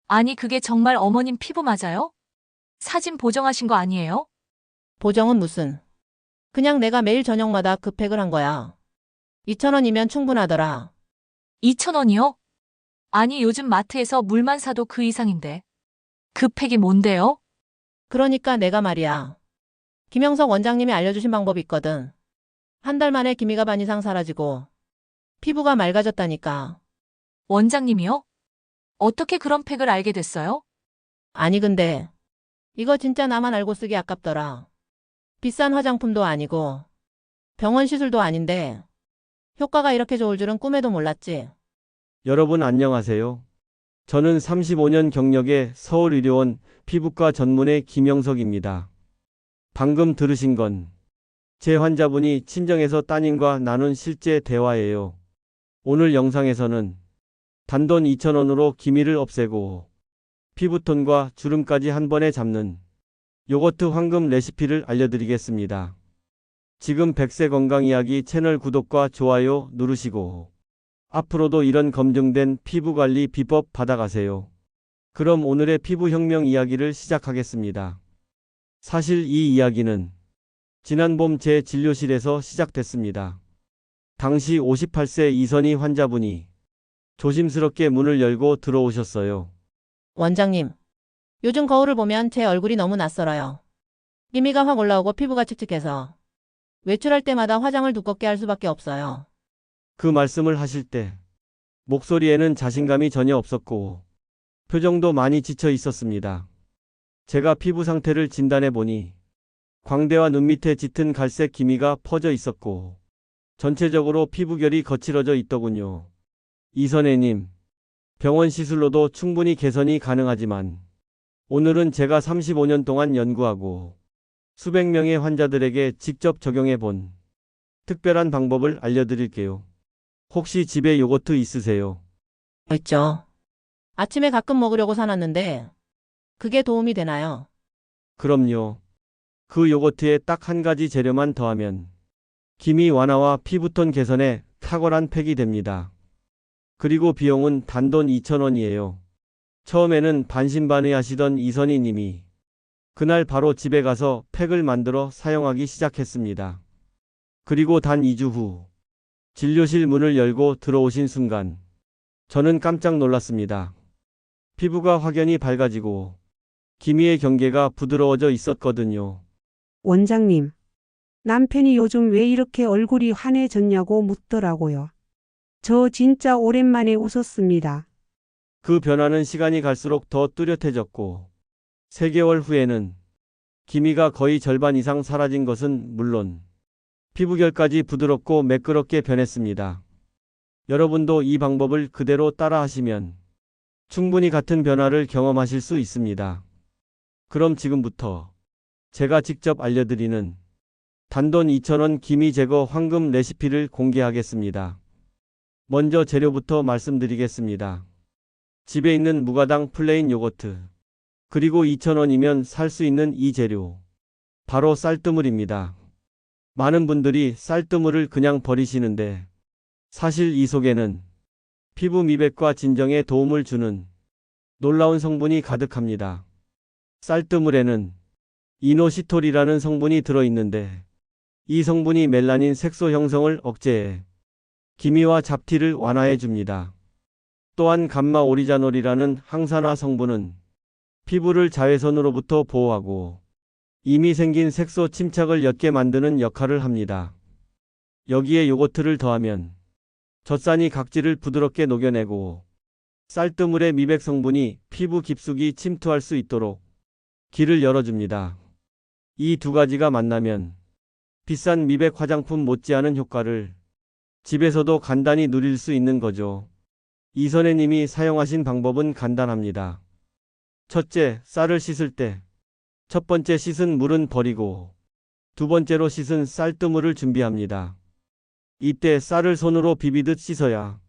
아니, 그게 정말 어머님 피부 맞아요? 사진 보정하신 거 아니에요? 보정은 무슨. 그냥 내가 매일 저녁마다 그 팩을 한 거야. 2,000원이면 충분하더라. 2,000원이요? 아니, 요즘 마트에서 물만 사도 그 이상인데. 그 팩이 뭔데요? 그러니까 내가 말이야. 김영석 원장님이 알려주신 방법이 있거든. 한 달 만에 기미가 반 이상 사라지고 피부가 맑아졌다니까. 원장님이요? 어떻게 그런 팩을 알게 됐어요? 아니 근데 이거 진짜 나만 알고 쓰기 아깝더라. 비싼 화장품도 아니고 병원 시술도 아닌데 효과가 이렇게 좋을 줄은 꿈에도 몰랐지. 여러분 안녕하세요. 저는 35년 경력의 서울의료원 피부과 전문의 김영석입니다. 방금 들으신 건 제 환자분이 친정에서 따님과 나눈 실제 대화예요. 오늘 영상에서는 단돈 2,000원으로 기미를 없애고 피부톤과 주름까지 한 번에 잡는 요거트 황금 레시피를 알려드리겠습니다. 지금 백세 건강 이야기 채널 구독과 좋아요 누르시고 앞으로도 이런 검증된 피부관리 비법 받아가세요. 그럼 오늘의 피부혁명 이야기를 시작하겠습니다. 사실 이 이야기는 지난 봄 제 진료실에서 시작됐습니다. 당시 58세 이선희 환자분이 조심스럽게 문을 열고 들어오셨어요. 원장님, 요즘 거울을 보면 제 얼굴이 너무 낯설어요. 기미가 확 올라오고 피부가 칙칙해서 외출할 때마다 화장을 두껍게 할 수밖에 없어요. 그 말씀을 하실 때 목소리에는 자신감이 전혀 없었고 표정도 많이 지쳐 있었습니다. 제가 피부 상태를 진단해 보니 광대와 눈 밑에 짙은 갈색 기미가 퍼져 있었고 전체적으로 피부결이 거칠어져 있더군요. 이선혜님, 병원 시술로도 충분히 개선이 가능하지만 오늘은 제가 35년 동안 연구하고 수백 명의 환자들에게 직접 적용해 본 특별한 방법을 알려드릴게요. 혹시 집에 요거트 있으세요? 있죠. 아침에 가끔 먹으려고 사놨는데 그게 도움이 되나요? 그럼요. 그 요거트에 딱 한 가지 재료만 더하면 기미 완화와 피부톤 개선에 탁월한 팩이 됩니다. 그리고 비용은 단돈 2,000원이에요. 처음에는 반신반의하시던 이선희 님이 그날 바로 집에 가서 팩을 만들어 사용하기 시작했습니다. 그리고 단 2주 후 진료실 문을 열고 들어오신 순간 저는 깜짝 놀랐습니다. 피부가 확연히 밝아지고 기미의 경계가 부드러워져 있었거든요. 원장님, 남편이 요즘 왜 이렇게 얼굴이 환해졌냐고 묻더라고요. 저 진짜 오랜만에 웃었습니다. 그 변화는 시간이 갈수록 더 뚜렷해졌고 3개월 후에는 기미가 거의 절반 이상 사라진 것은 물론 피부결까지 부드럽고 매끄럽게 변했습니다. 여러분도 이 방법을 그대로 따라 하시면 충분히 같은 변화를 경험하실 수 있습니다. 그럼 지금부터 제가 직접 알려드리는 단돈 2,000원 기미 제거 황금 레시피를 공개하겠습니다. 먼저 재료부터 말씀드리겠습니다. 집에 있는 무가당 플레인 요거트, 그리고 2,000원이면 살 수 있는 이 재료, 바로 쌀뜨물입니다. 많은 분들이 쌀뜨물을 그냥 버리시는데 사실 이 속에는 피부 미백과 진정에 도움을 주는 놀라운 성분이 가득합니다. 쌀뜨물에는 이노시톨이라는 성분이 들어있는데 이 성분이 멜라닌 색소 형성을 억제해 기미와 잡티를 완화해 줍니다. 또한 감마 오리자놀이라는 항산화 성분은 피부를 자외선으로부터 보호하고 이미 생긴 색소 침착을 옅게 만드는 역할을 합니다. 여기에 요거트를 더하면 젖산이 각질을 부드럽게 녹여내고 쌀뜨물의 미백 성분이 피부 깊숙이 침투할 수 있도록 길을 열어줍니다. 이 두 가지가 만나면 비싼 미백 화장품 못지않은 효과를 집에서도 간단히 누릴 수 있는 거죠. 이선혜 님이 사용하신 방법은 간단합니다. 첫째, 쌀을 씻을 때 첫 번째 씻은 물은 버리고 두 번째로 씻은 쌀뜨물을 준비합니다. 이때 쌀을 손으로 비비듯 씻어야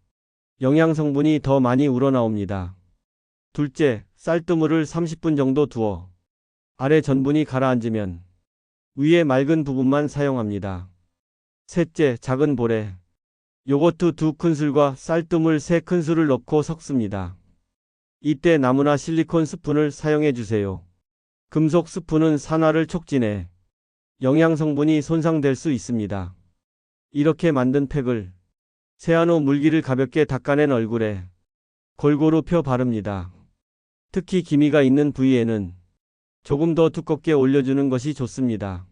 영양 성분이 더 많이 우러나옵니다. 둘째, 쌀뜨물을 30분 정도 두어 아래 전분이 가라앉으면 위에 맑은 부분만 사용합니다. 셋째, 작은 볼에 요거트 2큰술과 쌀뜨물 3큰술을 넣고 섞습니다. 이때 나무나 실리콘 스푼을 사용해 주세요. 금속 스푼은 산화를 촉진해 영양 성분이 손상될 수 있습니다. 이렇게 만든 팩을 세안 후 물기를 가볍게 닦아낸 얼굴에 골고루 펴 바릅니다. 특히 기미가 있는 부위에는 조금 더 두껍게 올려주는 것이 좋습니다.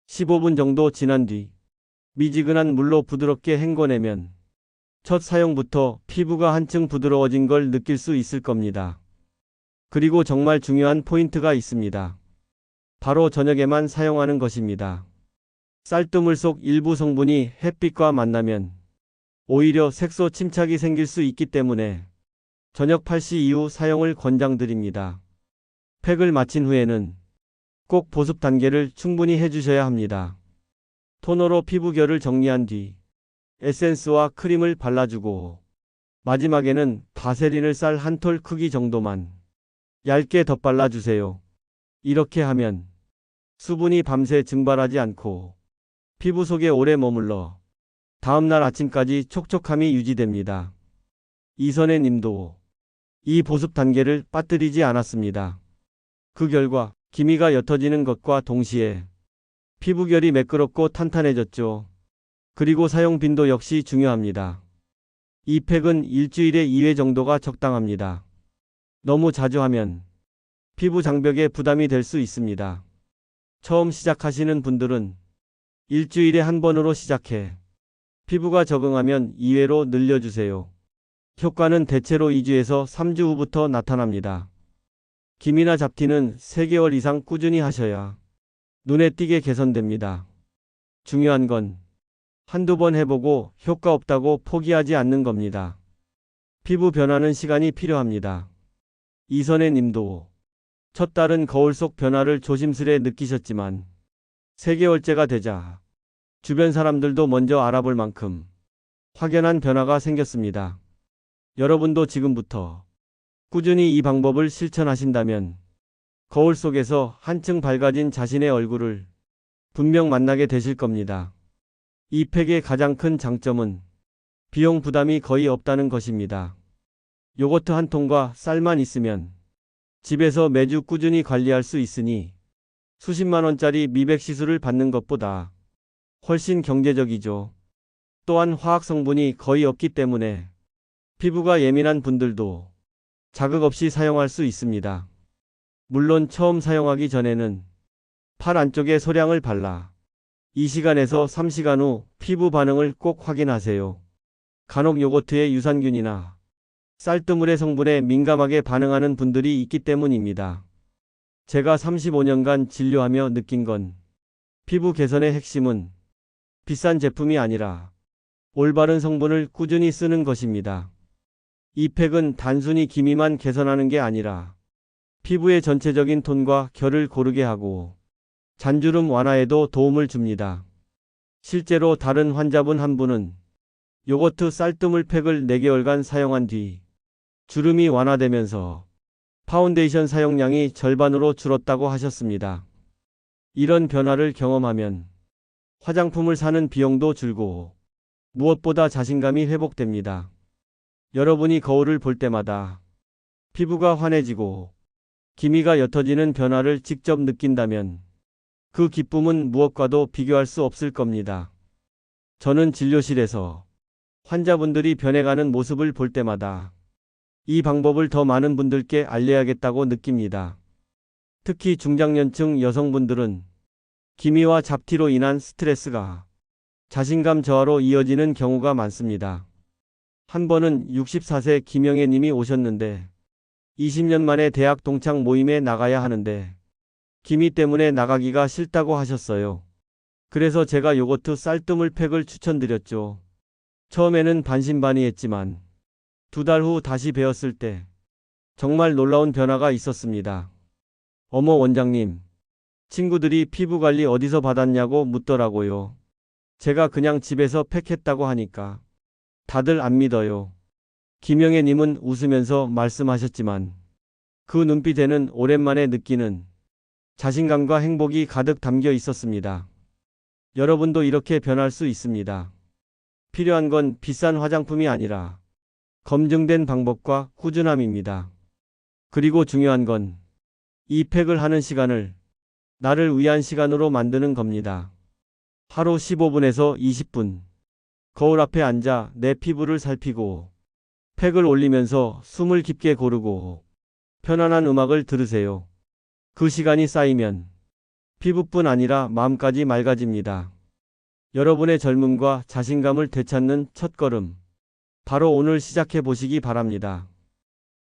15분 정도 지난 뒤 미지근한 물로 부드럽게 헹궈내면 첫 사용부터 피부가 한층 부드러워진 걸 느낄 수 있을 겁니다. 그리고 정말 중요한 포인트가 있습니다. 바로 저녁에만 사용하는 것입니다. 쌀뜨물 속 일부 성분이 햇빛과 만나면 오히려 색소 침착이 생길 수 있기 때문에 저녁 8시 이후 사용을 권장드립니다. 팩을 마친 후에는 꼭 보습 단계를 충분히 해주셔야 합니다. 토너로 피부결을 정리한 뒤 에센스와 크림을 발라주고 마지막에는 바세린을 쌀 한 톨 크기 정도만 얇게 덧발라주세요. 이렇게 하면 수분이 밤새 증발하지 않고 피부 속에 오래 머물러 다음날 아침까지 촉촉함이 유지됩니다. 이선혜 님도 이 보습 단계를 빠뜨리지 않았습니다. 그 결과 기미가 옅어지는 것과 동시에 피부결이 매끄럽고 탄탄해졌죠. 그리고 사용 빈도 역시 중요합니다. 이 팩은 일주일에 2회 정도가 적당합니다. 너무 자주 하면 피부 장벽에 부담이 될 수 있습니다. 처음 시작하시는 분들은 일주일에 한 번으로 시작해 피부가 적응하면 2회로 늘려주세요. 효과는 대체로 2주에서 3주 후부터 나타납니다. 기미나 잡티는 3개월 이상 꾸준히 하셔야 눈에 띄게 개선됩니다. 중요한 건 한두 번 해보고 효과 없다고 포기하지 않는 겁니다. 피부 변화는 시간이 필요합니다. 이선혜 님도 첫 달은 거울 속 변화를 조심스레 느끼셨지만 3개월째가 되자 주변 사람들도 먼저 알아볼 만큼 확연한 변화가 생겼습니다. 여러분도 지금부터 꾸준히 이 방법을 실천하신다면 거울 속에서 한층 밝아진 자신의 얼굴을 분명 만나게 되실 겁니다. 이 팩의 가장 큰 장점은 비용 부담이 거의 없다는 것입니다. 요거트 한 통과 쌀만 있으면 집에서 매주 꾸준히 관리할 수 있으니 수십만 원짜리 미백 시술을 받는 것보다 훨씬 경제적이죠. 또한 화학 성분이 거의 없기 때문에 피부가 예민한 분들도 자극 없이 사용할 수 있습니다. 물론 처음 사용하기 전에는 팔 안쪽에 소량을 발라 2시간에서 3시간 후 피부 반응을 꼭 확인하세요. 간혹 요거트의 유산균이나 쌀뜨물의 성분에 민감하게 반응하는 분들이 있기 때문입니다. 제가 35년간 진료하며 느낀 건 피부 개선의 핵심은 비싼 제품이 아니라 올바른 성분을 꾸준히 쓰는 것입니다. 이 팩은 단순히 기미만 개선하는 게 아니라 피부의 전체적인 톤과 결을 고르게 하고 잔주름 완화에도 도움을 줍니다. 실제로 다른 환자분 한 분은 요거트 쌀뜨물 팩을 4개월간 사용한 뒤 주름이 완화되면서 파운데이션 사용량이 절반으로 줄었다고 하셨습니다. 이런 변화를 경험하면 화장품을 사는 비용도 줄고 무엇보다 자신감이 회복됩니다. 여러분이 거울을 볼 때마다 피부가 환해지고 기미가 옅어지는 변화를 직접 느낀다면 그 기쁨은 무엇과도 비교할 수 없을 겁니다. 저는 진료실에서 환자분들이 변해가는 모습을 볼 때마다 이 방법을 더 많은 분들께 알려야겠다고 느낍니다. 특히 중장년층 여성분들은 기미와 잡티로 인한 스트레스가 자신감 저하로 이어지는 경우가 많습니다. 한 번은 64세 김영애 님이 오셨는데 20년 만에 대학 동창 모임에 나가야 하는데 기미 때문에 나가기가 싫다고 하셨어요. 그래서 제가 요거트 쌀뜨물 팩을 추천드렸죠. 처음에는 반신반의했지만 2달 후 다시 배웠을 때 정말 놀라운 변화가 있었습니다. 어머 원장님, 친구들이 피부 관리 어디서 받았냐고 묻더라고요. 제가 그냥 집에서 팩했다고 하니까 다들 안 믿어요. 김영애 님은 웃으면서 말씀하셨지만 그 눈빛에는 오랜만에 느끼는 자신감과 행복이 가득 담겨 있었습니다. 여러분도 이렇게 변할 수 있습니다. 필요한 건 비싼 화장품이 아니라 검증된 방법과 꾸준함입니다. 그리고 중요한 건 이 팩을 하는 시간을 나를 위한 시간으로 만드는 겁니다. 하루 15분에서 20분. 거울 앞에 앉아 내 피부를 살피고 팩을 올리면서 숨을 깊게 고르고 편안한 음악을 들으세요. 그 시간이 쌓이면 피부뿐 아니라 마음까지 맑아집니다. 여러분의 젊음과 자신감을 되찾는 첫걸음. 바로 오늘 시작해 보시기 바랍니다.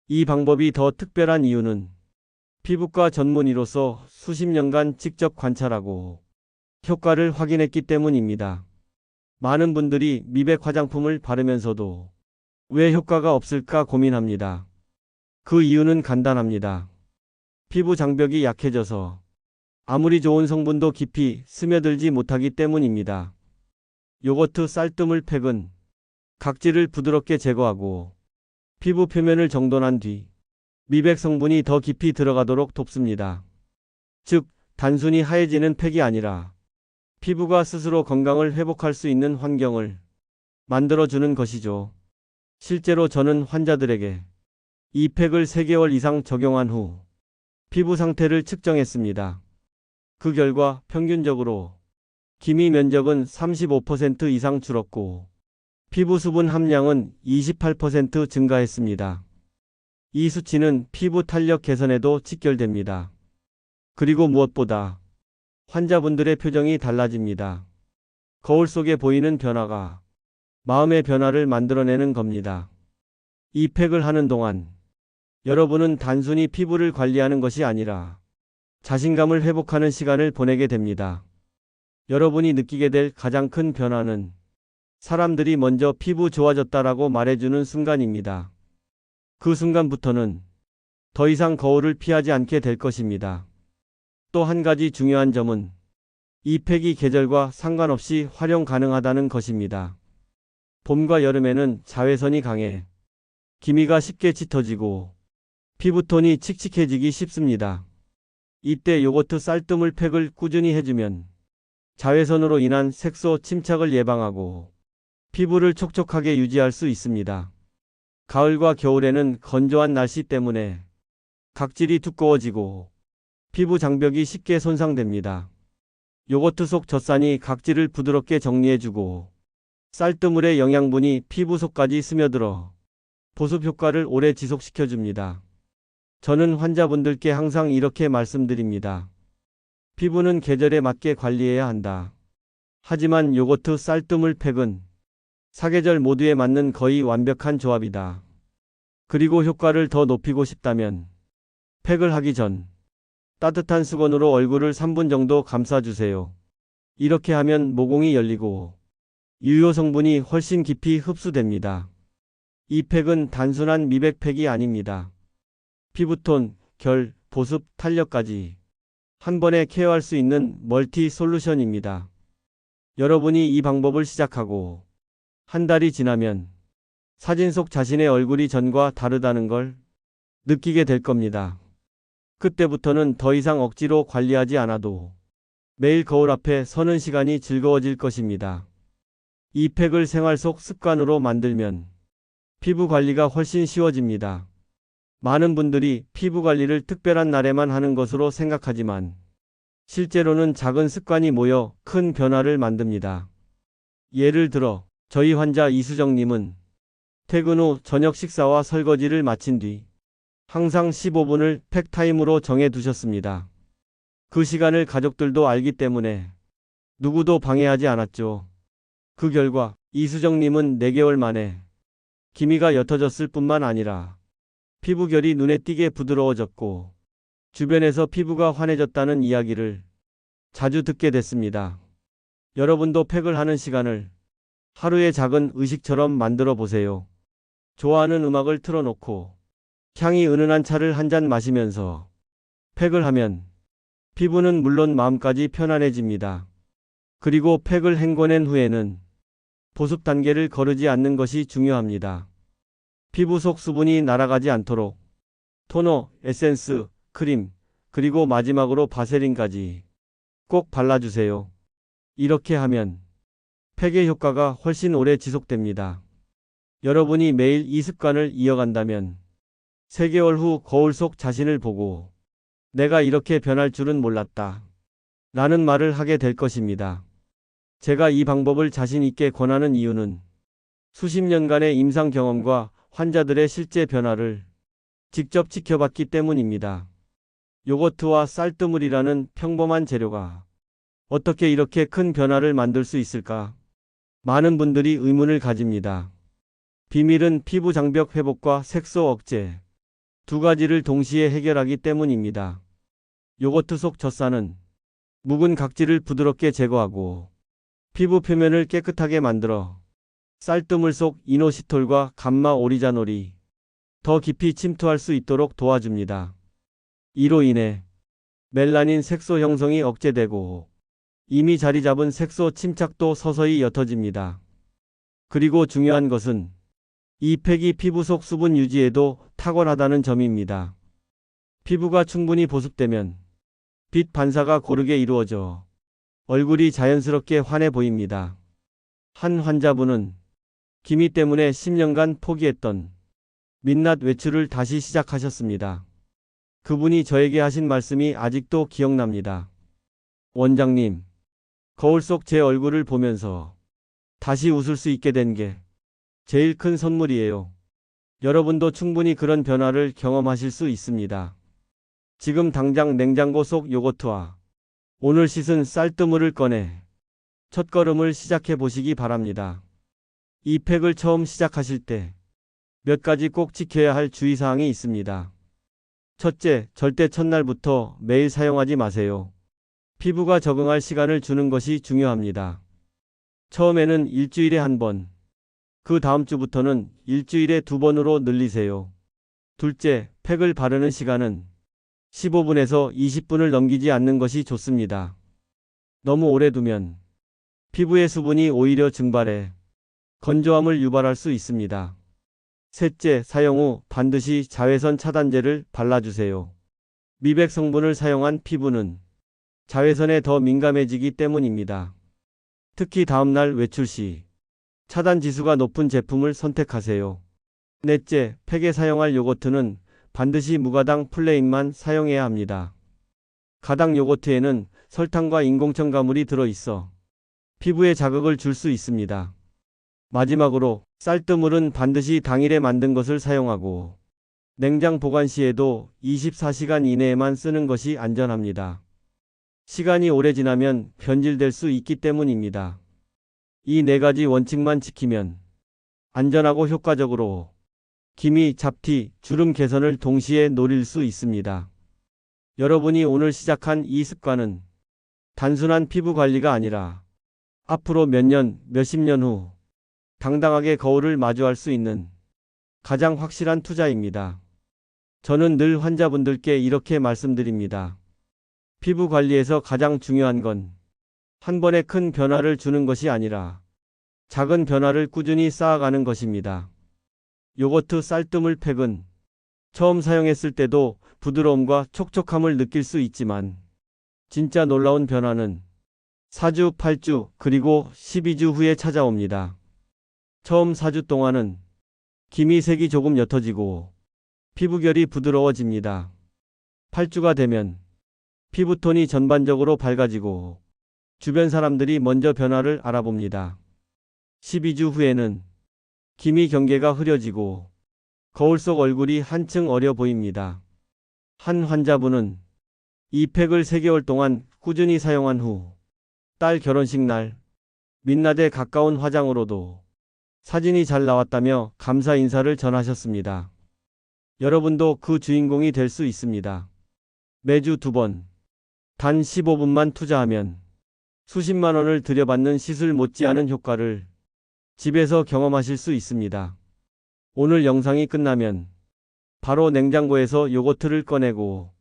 이 방법이 더 특별한 이유는 피부과 전문의로서 수십 년간 직접 관찰하고 효과를 확인했기 때문입니다. 많은 분들이 미백 화장품을 바르면서도 왜 효과가 없을까 고민합니다. 그 이유는 간단합니다. 피부 장벽이 약해져서 아무리 좋은 성분도 깊이 스며들지 못하기 때문입니다. 요거트 쌀뜨물 팩은 각질을 부드럽게 제거하고 피부 표면을 정돈한 뒤 미백 성분이 더 깊이 들어가도록 돕습니다. 즉, 단순히 하얘지는 팩이 아니라 피부가 스스로 건강을 회복할 수 있는 환경을 만들어주는 것이죠. 실제로 저는 환자들에게 이 팩을 3개월 이상 적용한 후 피부 상태를 측정했습니다. 그 결과 평균적으로 기미 면적은 35% 이상 줄었고 피부 수분 함량은 28% 증가했습니다. 이 수치는 피부 탄력 개선에도 직결됩니다. 그리고 무엇보다 환자분들의 표정이 달라집니다. 거울 속에 보이는 변화가 마음의 변화를 만들어내는 겁니다. 이 팩을 하는 동안 여러분은 단순히 피부를 관리하는 것이 아니라 자신감을 회복하는 시간을 보내게 됩니다. 여러분이 느끼게 될 가장 큰 변화는 사람들이 먼저 피부 좋아졌다라고 말해주는 순간입니다. 그 순간부터는 더 이상 거울을 피하지 않게 될 것입니다. 또 한 가지 중요한 점은 이 팩이 계절과 상관없이 활용 가능하다는 것입니다. 봄과 여름에는 자외선이 강해 기미가 쉽게 짙어지고 피부톤이 칙칙해지기 쉽습니다. 이때 요거트 쌀뜨물 팩을 꾸준히 해주면 자외선으로 인한 색소 침착을 예방하고 피부를 촉촉하게 유지할 수 있습니다. 가을과 겨울에는 건조한 날씨 때문에 각질이 두꺼워지고 피부 장벽이 쉽게 손상됩니다. 요거트 속 젖산이 각질을 부드럽게 정리해주고 쌀뜨물의 영양분이 피부 속까지 스며들어 보습 효과를 오래 지속시켜줍니다. 저는 환자분들께 항상 이렇게 말씀드립니다. 피부는 계절에 맞게 관리해야 한다. 하지만 요거트 쌀뜨물 팩은 사계절 모두에 맞는 거의 완벽한 조합이다. 그리고 효과를 더 높이고 싶다면 팩을 하기 전 따뜻한 수건으로 얼굴을 3분 정도 감싸주세요. 이렇게 하면 모공이 열리고 유효 성분이 훨씬 깊이 흡수됩니다. 이 팩은 단순한 미백 팩이 아닙니다. 피부톤, 결, 보습, 탄력까지 한 번에 케어할 수 있는 멀티 솔루션입니다. 여러분이 이 방법을 시작하고 한 달이 지나면 사진 속 자신의 얼굴이 전과 다르다는 걸 느끼게 될 겁니다. 그때부터는 더 이상 억지로 관리하지 않아도 매일 거울 앞에 서는 시간이 즐거워질 것입니다. 이 팩을 생활 속 습관으로 만들면 피부 관리가 훨씬 쉬워집니다. 많은 분들이 피부 관리를 특별한 날에만 하는 것으로 생각하지만 실제로는 작은 습관이 모여 큰 변화를 만듭니다. 예를 들어 저희 환자 이수정님은 퇴근 후 저녁 식사와 설거지를 마친 뒤 항상 15분을 팩타임으로 정해 두셨습니다. 그 시간을 가족들도 알기 때문에 누구도 방해하지 않았죠. 그 결과 이수정님은 4개월 만에 기미가 옅어졌을 뿐만 아니라 피부결이 눈에 띄게 부드러워졌고 주변에서 피부가 환해졌다는 이야기를 자주 듣게 됐습니다. 여러분도 팩을 하는 시간을 하루의 작은 의식처럼 만들어 보세요. 좋아하는 음악을 틀어놓고 향이 은은한 차를 한 잔 마시면서 팩을 하면 피부는 물론 마음까지 편안해집니다. 그리고 팩을 헹궈낸 후에는 보습 단계를 거르지 않는 것이 중요합니다. 피부 속 수분이 날아가지 않도록 토너, 에센스, 크림, 그리고 마지막으로 바세린까지 꼭 발라주세요. 이렇게 하면 팩의 효과가 훨씬 오래 지속됩니다. 여러분이 매일 이 습관을 이어간다면 3개월 후 거울 속 자신을 보고 내가 이렇게 변할 줄은 몰랐다. 라는 말을 하게 될 것입니다. 제가 이 방법을 자신 있게 권하는 이유는 수십 년간의 임상 경험과 환자들의 실제 변화를 직접 지켜봤기 때문입니다. 요거트와 쌀뜨물이라는 평범한 재료가 어떻게 이렇게 큰 변화를 만들 수 있을까? 많은 분들이 의문을 가집니다. 비밀은 피부 장벽 회복과 색소 억제, 두 가지를 동시에 해결하기 때문입니다. 요거트 속 젖산은 묵은 각질을 부드럽게 제거하고 피부 표면을 깨끗하게 만들어 쌀뜨물 속 이노시톨과 감마 오리자놀이 더 깊이 침투할 수 있도록 도와줍니다. 이로 인해 멜라닌 색소 형성이 억제되고 이미 자리 잡은 색소 침착도 서서히 옅어집니다. 그리고 중요한 것은 이 팩이 피부 속 수분 유지에도 탁월하다는 점입니다. 피부가 충분히 보습되면 빛 반사가 고르게 이루어져 얼굴이 자연스럽게 환해 보입니다. 한 환자분은 기미 때문에 10년간 포기했던 민낯 외출을 다시 시작하셨습니다. 그분이 저에게 하신 말씀이 아직도 기억납니다. 원장님, 거울 속 제 얼굴을 보면서 다시 웃을 수 있게 된 게 제일 큰 선물이에요. 여러분도 충분히 그런 변화를 경험하실 수 있습니다. 지금 당장 냉장고 속 요거트와 오늘 씻은 쌀뜨물을 꺼내 첫걸음을 시작해 보시기 바랍니다. 이 팩을 처음 시작하실 때 몇 가지 꼭 지켜야 할 주의사항이 있습니다. 첫째, 절대 첫날부터 매일 사용하지 마세요. 피부가 적응할 시간을 주는 것이 중요합니다. 처음에는 일주일에 한 번, 그 다음 주부터는 일주일에 2번으로 늘리세요. 둘째, 팩을 바르는 시간은 15분에서 20분을 넘기지 않는 것이 좋습니다. 너무 오래 두면 피부의 수분이 오히려 증발해 건조함을 유발할 수 있습니다. 셋째, 사용 후 반드시 자외선 차단제를 발라주세요. 미백 성분을 사용한 피부는 자외선에 더 민감해지기 때문입니다. 특히 다음날 외출 시 차단 지수가 높은 제품을 선택하세요. 넷째, 팩에 사용할 요거트는 반드시 무가당 플레인만 사용해야 합니다. 가당 요거트에는 설탕과 인공첨가물이 들어있어 피부에 자극을 줄 수 있습니다. 마지막으로 쌀뜨물은 반드시 당일에 만든 것을 사용하고 냉장 보관 시에도 24시간 이내에만 쓰는 것이 안전합니다. 시간이 오래 지나면 변질될 수 있기 때문입니다. 이 4가지 원칙만 지키면 안전하고 효과적으로 기미, 잡티, 주름 개선을 동시에 노릴 수 있습니다. 여러분이 오늘 시작한 이 습관은 단순한 피부 관리가 아니라 앞으로 몇 년, 몇십 년 후 당당하게 거울을 마주할 수 있는 가장 확실한 투자입니다. 저는 늘 환자분들께 이렇게 말씀드립니다. 피부 관리에서 가장 중요한 건 한 번에 큰 변화를 주는 것이 아니라 작은 변화를 꾸준히 쌓아가는 것입니다. 요거트 쌀뜨물 팩은 처음 사용했을 때도 부드러움과 촉촉함을 느낄 수 있지만 진짜 놀라운 변화는 4주, 8주, 그리고 12주 후에 찾아옵니다. 처음 4주 동안은 기미색이 조금 옅어지고 피부결이 부드러워집니다. 8주가 되면 피부톤이 전반적으로 밝아지고 주변 사람들이 먼저 변화를 알아봅니다. 12주 후에는 기미 경계가 흐려지고 거울 속 얼굴이 한층 어려 보입니다. 한 환자분은 이 팩을 3개월 동안 꾸준히 사용한 후 딸 결혼식 날 민낯에 가까운 화장으로도 사진이 잘 나왔다며 감사 인사를 전하셨습니다. 여러분도 그 주인공이 될 수 있습니다. 매주 2번, 단 15분만 투자하면 수십만 원을 들여받는 시술 못지않은 효과를 집에서 경험하실 수 있습니다. 오늘 영상이 끝나면 바로 냉장고에서 요거트를 꺼내고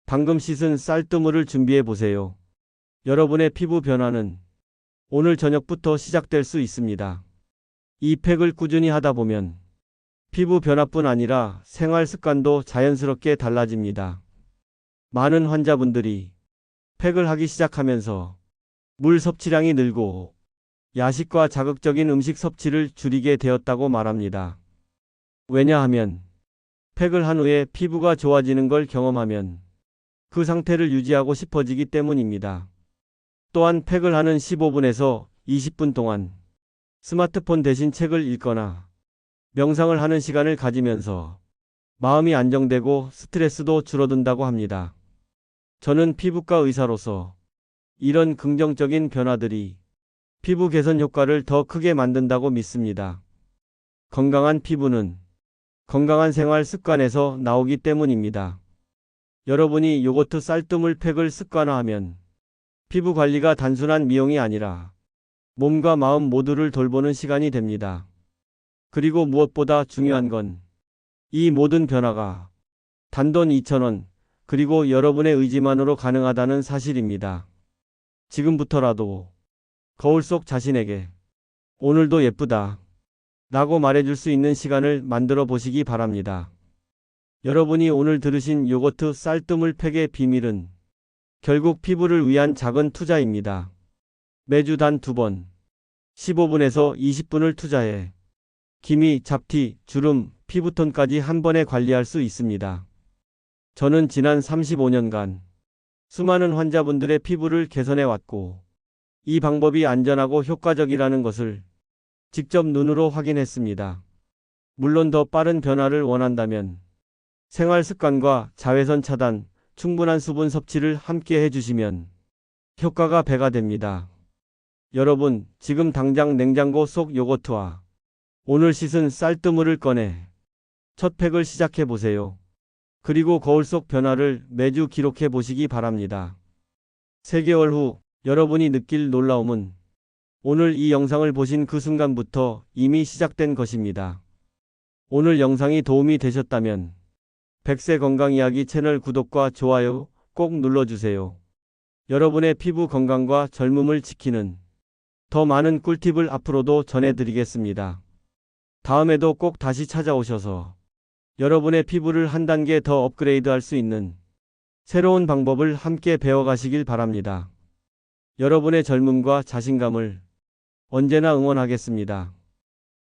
방금 씻은 쌀뜨물을 준비해 보세요. 여러분의 피부 변화는 오늘 저녁부터 시작될 수 있습니다. 이 팩을 꾸준히 하다 보면 피부 변화뿐 아니라 생활 습관도 자연스럽게 달라집니다. 많은 환자분들이 팩을 하기 시작하면서 물 섭취량이 늘고 야식과 자극적인 음식 섭취를 줄이게 되었다고 말합니다. 왜냐하면 팩을 한 후에 피부가 좋아지는 걸 경험하면 그 상태를 유지하고 싶어지기 때문입니다. 또한 팩을 하는 15분에서 20분 동안 스마트폰 대신 책을 읽거나 명상을 하는 시간을 가지면서 마음이 안정되고 스트레스도 줄어든다고 합니다. 저는 피부과 의사로서 이런 긍정적인 변화들이 피부 개선 효과를 더 크게 만든다고 믿습니다. 건강한 피부는 건강한 생활 습관에서 나오기 때문입니다. 여러분이 요거트 쌀뜨물 팩을 습관화하면 피부 관리가 단순한 미용이 아니라 몸과 마음 모두를 돌보는 시간이 됩니다. 그리고 무엇보다 중요한 건 이 모든 변화가 단돈 2,000원, 그리고 여러분의 의지만으로 가능하다는 사실입니다. 지금부터라도 거울 속 자신에게 오늘도 예쁘다 라고 말해줄 수 있는 시간을 만들어 보시기 바랍니다. 여러분이 오늘 들으신 요거트 쌀뜨물 팩의 비밀은 결국 피부를 위한 작은 투자입니다. 매주 단 2번, 15분에서 20분을 투자해 기미, 잡티, 주름, 피부톤까지 한 번에 관리할 수 있습니다. 저는 지난 35년간 수많은 환자분들의 피부를 개선해 왔고 이 방법이 안전하고 효과적이라는 것을 직접 눈으로 확인했습니다. 물론 더 빠른 변화를 원한다면 생활 습관과 자외선 차단, 충분한 수분 섭취를 함께 해주시면 효과가 배가 됩니다. 여러분, 지금 당장 냉장고 속 요거트와 오늘 씻은 쌀뜨물을 꺼내 첫 팩을 시작해 보세요. 그리고 거울 속 변화를 매주 기록해 보시기 바랍니다. 3개월 후 여러분이 느낄 놀라움은 오늘 이 영상을 보신 그 순간부터 이미 시작된 것입니다. 오늘 영상이 도움이 되셨다면 백세 건강 이야기 채널 구독과 좋아요 꼭 눌러주세요. 여러분의 피부 건강과 젊음을 지키는 더 많은 꿀팁을 앞으로도 전해드리겠습니다. 다음에도 꼭 다시 찾아오셔서 여러분의 피부를 한 단계 더 업그레이드 할 수 있는 새로운 방법을 함께 배워가시길 바랍니다. 여러분의 젊음과 자신감을 언제나 응원하겠습니다.